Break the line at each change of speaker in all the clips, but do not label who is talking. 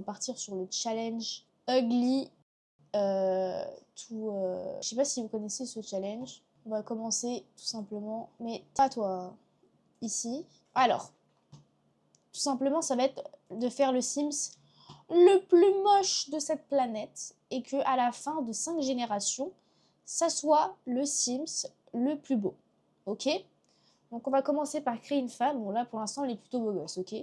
On va partir sur le challenge Ugly. Je sais pas si vous connaissez ce challenge. On va commencer tout simplement. Mais à toi, ici. Alors, tout simplement, ça va être de faire le Sims le plus moche de cette planète. Et que à la fin de 5 générations, ça soit le Sims le plus beau. Ok? Donc on va commencer par créer une femme. Bon là, pour l'instant, elle est plutôt beau gosse, ok?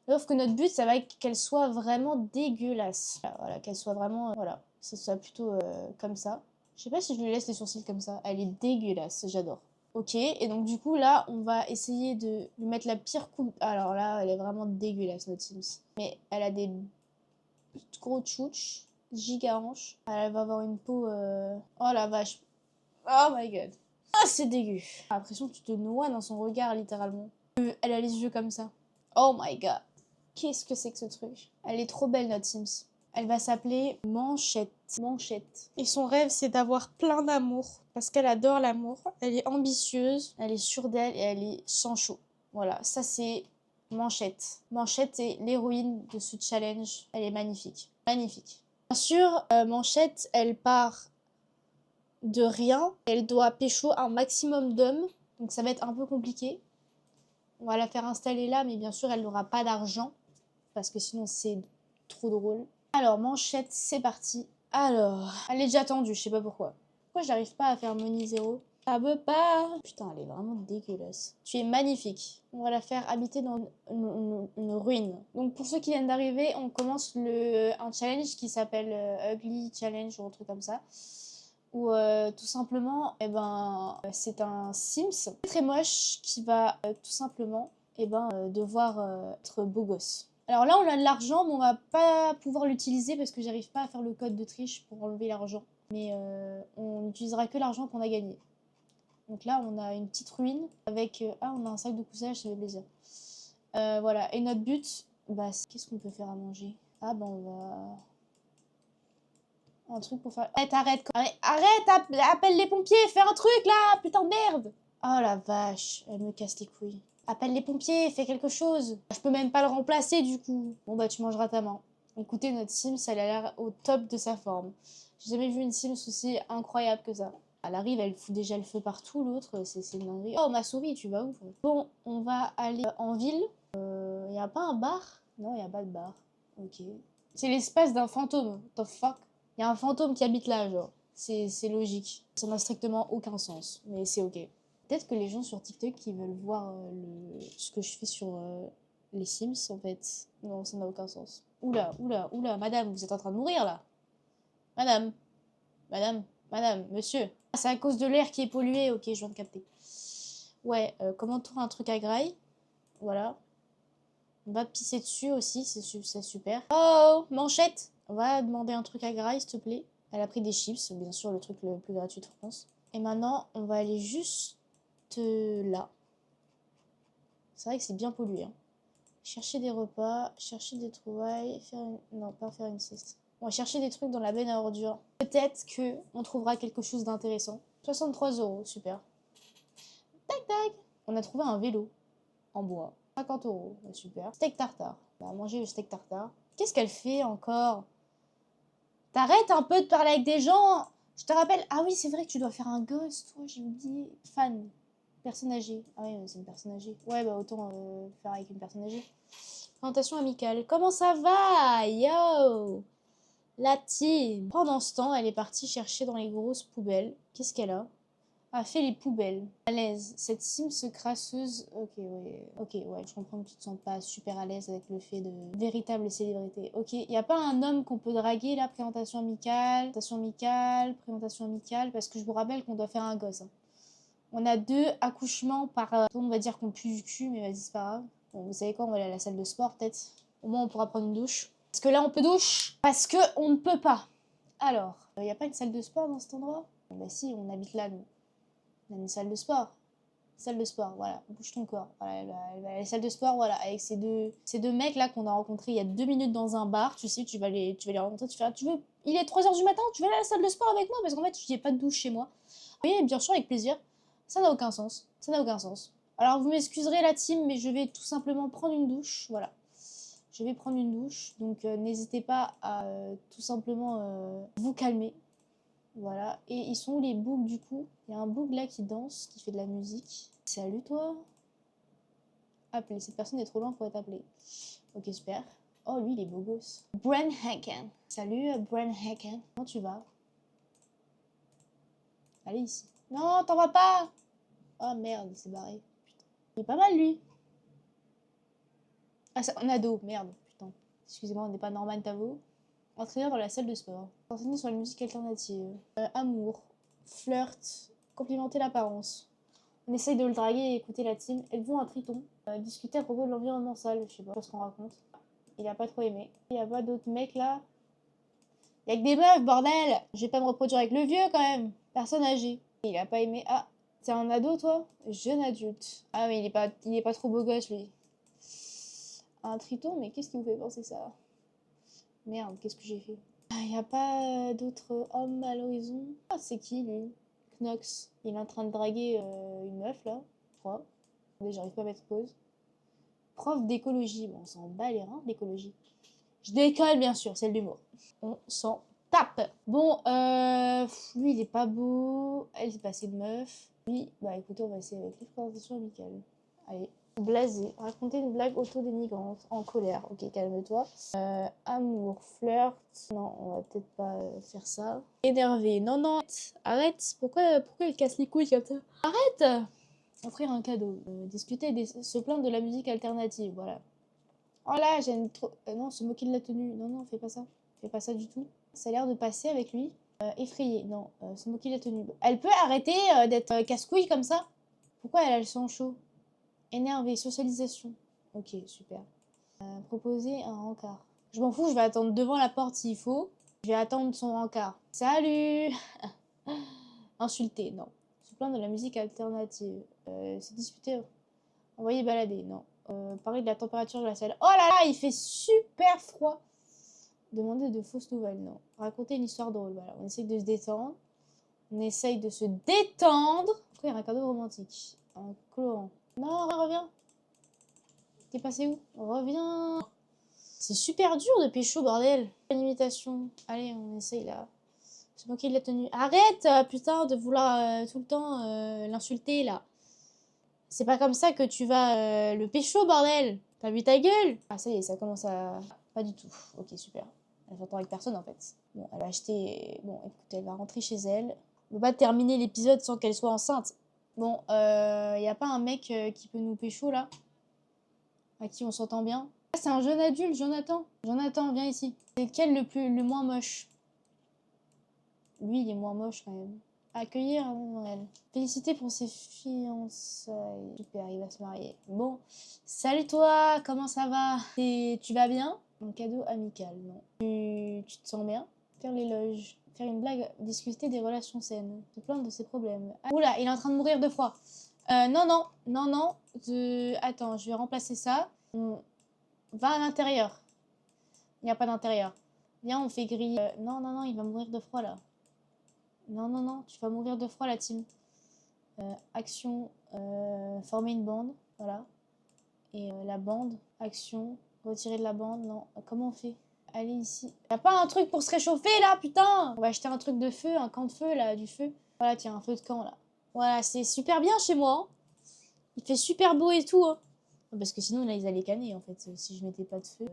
Sauf que notre but, ça va être qu'elle soit vraiment dégueulasse. Voilà, qu'elle soit vraiment... voilà, ça soit plutôt comme ça. Je sais pas si je lui laisse les sourcils comme ça. Elle est dégueulasse, j'adore. Ok, et donc du coup, là, on va essayer de lui mettre la pire coupe. Alors là, elle est vraiment dégueulasse, notre Sims. Mais elle a des gros tchouches, giga hanches. Elle va avoir une peau... Oh la vache. Oh my god. Ah, c'est dégueu. J'ai l'impression que tu te noies dans son regard, littéralement. Elle a les yeux comme ça. Oh my god. Qu'est-ce que c'est que ce truc? Elle est trop belle, notre Sims. Elle va s'appeler Manchette. Manchette. Et son rêve, c'est d'avoir plein d'amour. Parce qu'elle adore l'amour. Elle est ambitieuse, elle est sûre d'elle et elle est sans chaud. Voilà, ça c'est Manchette. Manchette est l'héroïne de ce challenge. Elle est magnifique. Magnifique. Bien sûr, Manchette, elle part de rien. Elle doit pécho un maximum d'hommes. Donc ça va être un peu compliqué. On va la faire installer là, mais bien sûr, elle n'aura pas d'argent. Parce que sinon, c'est trop drôle. Alors, Manchette, c'est parti. Alors, elle est déjà tendue, je sais pas pourquoi. Pourquoi j'arrive pas à faire Money 0? Ça veut pas. Putain, elle est vraiment dégueulasse. Tu es magnifique. On va la faire habiter dans une ruine. Donc, pour ceux qui viennent d'arriver, on commence un challenge qui s'appelle Ugly Challenge ou un truc comme ça. Où tout simplement, c'est un Sims très moche qui va tout simplement devoir être beau gosse. Alors là, on a de l'argent, mais on va pas pouvoir l'utiliser parce que j'arrive pas à faire le code de triche pour enlever l'argent. Mais on n'utilisera que l'argent qu'on a gagné. Donc là, on a une petite ruine avec... on a un sac de couchage, ça fait plaisir. Voilà, et notre but, qu'est-ce qu'on peut faire à manger? On va... Un truc pour faire... Arrête, appelle les pompiers, fais un truc là, putain de merde! Oh la vache, elle me casse les couilles. Appelle les pompiers, fais quelque chose. Je peux même pas le remplacer du coup. Bon tu mangeras ta main. Écoutez, notre Sims, elle a l'air au top de sa forme. J'ai jamais vu une Sims aussi incroyable que ça. Elle arrive, elle fout déjà le feu partout, l'autre, c'est une dinguerie. Oh ma souris, tu vas où? Bon, on va aller en ville. Y a pas un bar? Non, y a pas de bar. Ok. C'est l'espace d'un fantôme. What the fuck? Y a un fantôme qui habite là, genre. C'est logique. Ça n'a strictement aucun sens, mais c'est ok. Peut-être que les gens sur TikTok qui veulent voir ce que je fais sur les Sims, en fait. Non, ça n'a aucun sens. Oula, oula, oula, madame, vous êtes en train de mourir là. Madame, madame, monsieur. Ah, c'est à cause de l'air qui est pollué, ok, je viens de capter. Ouais, comment trouver un truc à graille? Voilà. On va pisser dessus aussi, c'est super. Oh, Manchette! On va demander un truc à graille, s'il te plaît. Elle a pris des chips, bien sûr, le truc le plus gratuit de France. Et maintenant, on va aller juste là. C'est vrai que c'est bien pollué. Hein. Chercher des repas, chercher des trouvailles, non, pas faire une sieste. On va chercher des trucs dans la benne à ordures. Peut-être que on trouvera quelque chose d'intéressant. 63 €, super. Tac tac! On a trouvé un vélo en bois. 50 €, super. Steak tartare. On va manger le steak tartare. Qu'est-ce qu'elle fait encore? T'arrêtes un peu de parler avec des gens. Je te rappelle. Ah oui, c'est vrai que tu dois faire un gosse, toi, j'ai oublié. Fan. Personne âgée. Ah oui, c'est une personne âgée. Ouais, autant faire avec une personne âgée. Présentation amicale. Comment ça va? Yo! La team. Pendant ce temps, elle est partie chercher dans les grosses poubelles. Qu'est-ce qu'elle a? A fait les poubelles. À l'aise. Cette Sims crasseuse. Ok, ouais. Ok, ouais. Je comprends que tu te sens pas super à l'aise avec le fait de véritable célébrité. Ok. Y a pas un homme qu'on peut draguer là? Présentation amicale. Présentation amicale. Présentation amicale. Parce que je vous rappelle qu'on doit faire un gosse. Hein. On a 2 accouchements par... on va dire qu'on pue du cul, mais vas-y, c'est pas grave. Bon, vous savez quoi? On va aller à la salle de sport peut-être. Au moins, on pourra prendre une douche. Parce que là, on peut douche. Parce que on ne peut pas. Alors, y a pas une salle de sport dans cet endroit? Bah si, on habite là, nous. On a une salle de sport. Salle de sport, voilà. Bouge ton corps. Voilà, elle va à la salle de sport, voilà. Avec ces deux mecs là qu'on a rencontrés il y a 2 minutes dans un bar. Tu sais, tu vas les rencontrer. Tu fais, il est 3 h du matin, tu veux aller à la salle de sport avec moi? Parce qu'en fait, j'ai pas de douche chez moi. Oui, bien sûr, avec plaisir. Ça n'a aucun sens. Ça n'a aucun sens. Alors, vous m'excuserez la team, mais je vais tout simplement prendre une douche. Voilà. Je vais prendre une douche, donc n'hésitez pas à tout simplement vous calmer. Voilà. Et ils sont où les bougs du coup? Il y a un boug là qui danse, qui fait de la musique. Salut toi. Appelé. Cette personne est trop loin pour être appelée. Ok, super. Oh, lui, il est beau gosse. Bren Haken. Salut, Bren Haken. Comment tu vas? Allez ici. Non, t'en vas pas. Oh merde, il s'est barré. Putain. Il est pas mal lui. Ah, c'est un ado. Merde, putain. Excusez-moi, on n'est pas Norman Tavo. Entraîneur dans la salle de sport. Enseigner sur la musique alternative. Amour. Flirt. Complimenter l'apparence. On essaye de le draguer et écouter la team. Êtes-vous un triton? Discuter à propos de l'environnement sale. Je sais pas ce qu'on raconte. Il a pas trop aimé. Il y a pas d'autres mecs là. Il y a que des meufs, bordel! Je vais pas me reproduire avec le vieux quand même. Personne âgée. Il a pas aimé. Ah, t'es un ado toi? Jeune adulte. Ah mais il est pas trop beau gosse lui. Un triton, mais qu'est-ce qui vous fait penser ça? Merde, qu'est-ce que j'ai fait? Ah, il y a pas d'autres hommes à l'horizon? Ah, c'est qui lui? Knox. Il est en train de draguer une meuf là, je crois. Attendez, j'arrive pas à mettre pause. Prof d'écologie. Bon, on s'en bat les reins d'écologie. Je décolle bien sûr, c'est de l'humour. On s'en tape. Bon, lui il est pas beau. Elle c'est passée de meuf. Lui, bah écoutez, on va essayer avec les présentations amicales. Allez. Blasé. Raconter une blague auto-dénigrante. En colère. Ok, calme-toi. Amour, flirt. Non, on va peut-être pas faire ça. Énervé. Non, non. Arrête. Pourquoi il casse les couilles comme ça? Arrête. Offrir un cadeau. Discuter, se plaindre de la musique alternative. Voilà. Oh là, j'aime trop. Non, se moquer de la tenue. Non, non, fais pas ça. Fais pas ça du tout. Ça a l'air de passer avec lui. Effrayé. Non, se moquer de la tenue. Elle peut arrêter d'être casse-couille comme ça? Pourquoi elle a le sang chaud? Énervé. Socialisation. Ok, super. Proposer un rencard. Je m'en fous, je vais attendre devant la porte s'il faut. Je vais attendre son rencard. Salut. Insulter. Non. Se plaindre de la musique alternative. Se disputer. Envoyer balader. Non. Parler de la température de la salle. Oh là là, il fait super froid. Demander de fausses nouvelles, non. Raconter une histoire drôle, voilà. On essaye de se détendre. On essaye de se détendre. Offrir un cadeau romantique. Un colorant. Non, reviens. T'es passé où? Reviens. C'est super dur de pécho, bordel. Une imitation. Allez, on essaye là. Se moquer de la tenue. Arrête, putain, de vouloir tout le temps l'insulter là. C'est pas comme ça que tu vas le pécho, bordel. T'as vu ta gueule? Ah, ça y est, ça commence à... Pas du tout. Ok, super. Elle s'entend avec personne, en fait. Bon, elle a acheté... Bon, écoute, elle va rentrer chez elle. On peut pas terminer l'épisode sans qu'elle soit enceinte. Bon, y a pas un mec qui peut nous pécho, là? À qui on s'entend bien? Ah, c'est un jeune adulte, Jonathan. Jonathan, viens ici. C'est lequel le moins moche? Lui, il est moins moche, quand même. Accueillir un Noël. Féliciter pour ses fiançailles. Super, il va se marier. Bon, salut toi, comment ça va? Tu vas bien? Un cadeau amical, non. Tu te sens bien? Faire l'éloge. Faire une blague, discuter des relations saines. Se plaindre de ses problèmes. Ah, oula, il est en train de mourir 2 fois. Non, non, non, non. Attends, je vais remplacer ça. On va à l'intérieur. Il n'y a pas d'intérieur. Viens, on fait griller. Non, non, non, il va mourir de froid là. Non, non, non, tu vas mourir de froid la team. Action, former une bande, voilà. Et la bande, action, retirer de la bande, non. Comment on fait? Allez ici. Y'a pas un truc pour se réchauffer là, putain? On va acheter un truc de feu, un camp de feu là, du feu. Voilà, tiens, un feu de camp là. Voilà, c'est super bien chez moi. Hein. Il fait super beau et tout. Hein. Parce que sinon là, ils allaient canner en fait, si je mettais pas de feu.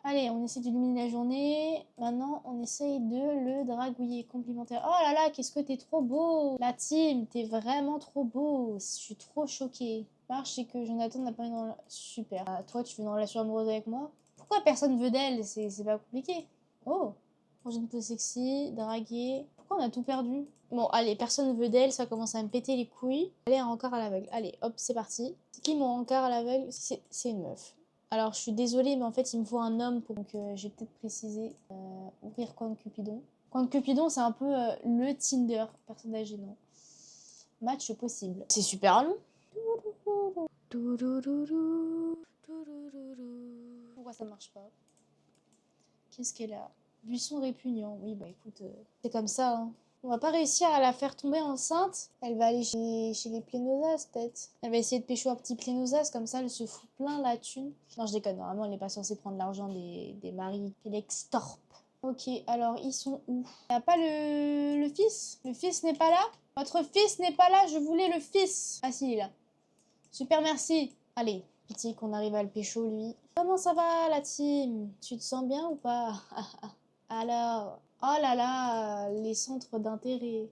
Allez, on essaie d'illuminer la journée. Maintenant, on essaye de le dragouiller. Complimentaire. Oh là là, qu'est-ce que t'es trop beau. La team, t'es vraiment trop beau. Je suis trop choquée. Marche, c'est que Jonathan n'a pas une relation... Super. Toi, tu veux une relation amoureuse avec moi? Pourquoi personne veut d'elle? C'est pas compliqué. Oh. Manger une pose sexy, draguer. Pourquoi on a tout perdu? Bon, allez, personne veut d'elle, ça commence à me péter les couilles. Allez, un rencard à l'aveugle. Allez, hop, c'est parti. C'est qui mon rencard à l'aveugle? C'est une meuf. Alors, je suis désolée, mais en fait, il me faut un homme. Donc, j'ai peut-être précisé ouvrir Coin de Cupidon. Coin de Cupidon, c'est un peu le Tinder. Personne âgée, non. Match possible. C'est super long. Pourquoi ça marche pas? Qu'est-ce qu'elle a? Buisson répugnant. Oui, bah écoute, c'est comme ça. Hein. On va pas réussir à la faire tomber enceinte. Elle va aller chez les plénosas, peut-être. Elle va essayer de pécho un petit plénosas, comme ça, elle se fout plein la thune. Non, je déconne. Normalement, elle n'est pas censée prendre l'argent des maris. Elle extorpe. Ok, alors, ils sont où? Il n'y a pas le fils? Le fils n'est pas là? Votre fils n'est pas là, je voulais le fils. Ah si, il est là. Super, merci. Allez, pitié qu'on arrive à le pécho, lui. Comment ça va, la team? Tu te sens bien ou pas? Alors, oh là là, les centres d'intérêt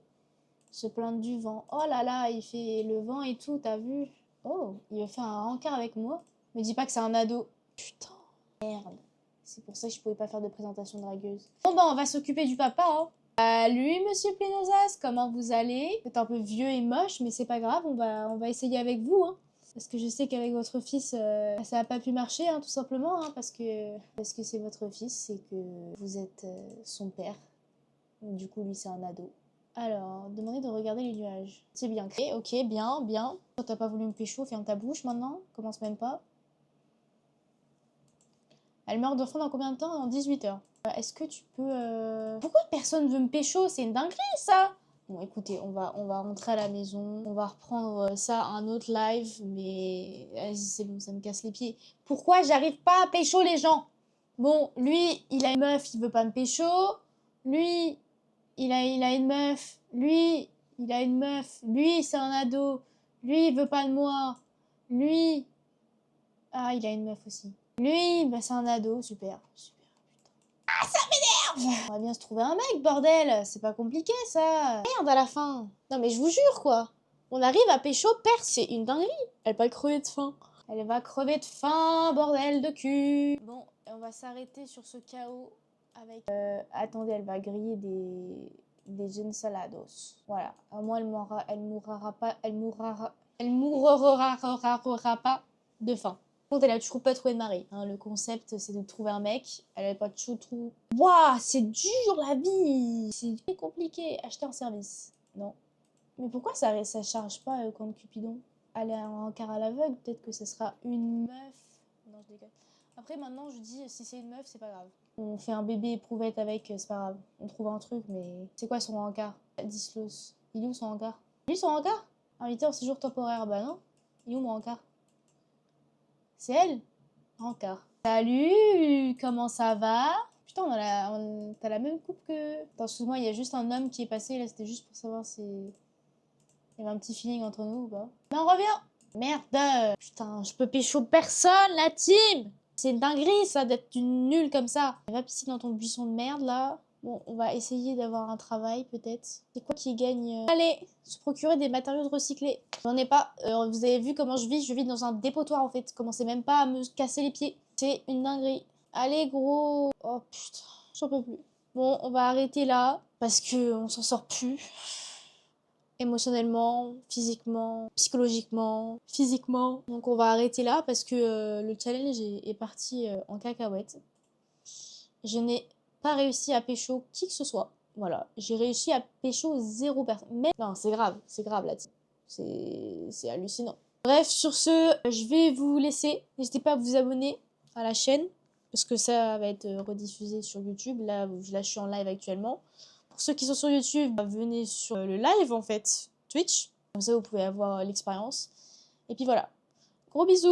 se plaignent du vent. Oh là là, il fait le vent et tout, t'as vu? Oh, il veut faire un rencard avec moi? Me dis pas que c'est un ado. Putain, merde. C'est pour ça que je pouvais pas faire de présentation dragueuse. Bon bah, on va s'occuper du papa, hein. Salut monsieur Plénosas, comment vous allez? Vous êtes un peu vieux et moche, mais c'est pas grave, on va essayer avec vous, hein. Parce que je sais qu'avec votre fils, ça n'a pas pu marcher, hein, tout simplement, hein, parce que c'est votre fils, c'est que vous êtes son père. Du coup, lui, c'est un ado. Alors, demandez de regarder les nuages. C'est bien. Ok, bien, bien. Toi, t'as pas voulu me pécho, ferme ta bouche maintenant. Commence même pas. Elle meurt de faim dans combien de temps? Dans 18 heures. Est-ce que tu peux... Pourquoi personne veut me pécho? C'est une dinguerie, ça! Bon, écoutez, on va rentrer à la maison. On va reprendre ça à un autre live. Mais vas-y, c'est bon, ça me casse les pieds. Pourquoi j'arrive pas à pécho les gens? Bon, lui, il a une meuf, il veut pas me pécho. Lui, il a une meuf. Lui, il a une meuf. Lui, c'est un ado. Lui, il veut pas de moi. Lui... Ah, il a une meuf aussi. Lui, bah, c'est un ado. Super, super. Ah, ça m'énerve! On va bien se trouver un mec, bordel. C'est pas compliqué, ça. Merde, à la fin. Non, mais je vous jure, quoi. On arrive à pécho, perse. C'est une dinguerie. Elle va crever de faim. Elle va crever de faim, bordel de cul. Bon, on va s'arrêter sur ce chaos avec... attendez, elle va griller des ensalados. Voilà. À moi, elle mourra pas de faim. Par contre, elle a toujours pas trouvé de mari. Hein. Le concept, c'est de trouver un mec. Elle a pas de choutrou. Waouh, c'est dur la vie. C'est très compliqué. Acheter un service. Non. Mais pourquoi ça charge pas quand Cupidon? Aller en car à l'aveugle, peut-être que ce sera une meuf. Non, je déconne. Après, maintenant, je dis, si c'est une meuf, c'est pas grave. On fait un bébé éprouvette avec, c'est pas grave. On trouve un truc, mais... C'est quoi son rencard? Dislos. Il est où son rencard? Lui, son rencard? Invité en séjour temporaire, bah non. Il est où mon rencard? C'est elle? Rencard. Salut, comment ça va? Putain, t'as la même coupe que... Attends, excuse-moi, il y a juste un homme qui est passé, là, c'était juste pour savoir si... Il y avait un petit feeling entre nous ou pas. Non, reviens! Merde! Putain, je peux pécho personne, la team! C'est une dinguerie, ça, d'être une nulle comme ça. Va pisser dans ton buisson de merde, là. Bon, on va essayer d'avoir un travail, peut-être. C'est quoi qui gagne? Allez, se procurer des matériaux recyclés. J'en ai pas. Vous avez vu comment je vis dans un dépotoir, en fait. Commencez même pas à me casser les pieds. C'est une dinguerie. Allez, gros. Oh, putain, j'en peux plus. Bon, on va arrêter là, parce que on s'en sort plus. Émotionnellement, physiquement, psychologiquement, physiquement. Donc on va arrêter là parce que le challenge est parti en cacahuète. Je n'ai pas réussi à pécho qui que ce soit. Voilà, j'ai réussi à pécho 0 personne. Mais non, c'est grave là. C'est hallucinant. Bref, sur ce, je vais vous laisser. N'hésitez pas à vous abonner à la chaîne parce que ça va être rediffusé sur YouTube. Là, je suis en live actuellement. Pour ceux qui sont sur YouTube, venez sur le live en fait, Twitch. Comme ça, vous pouvez avoir l'expérience. Et puis voilà. Gros bisous!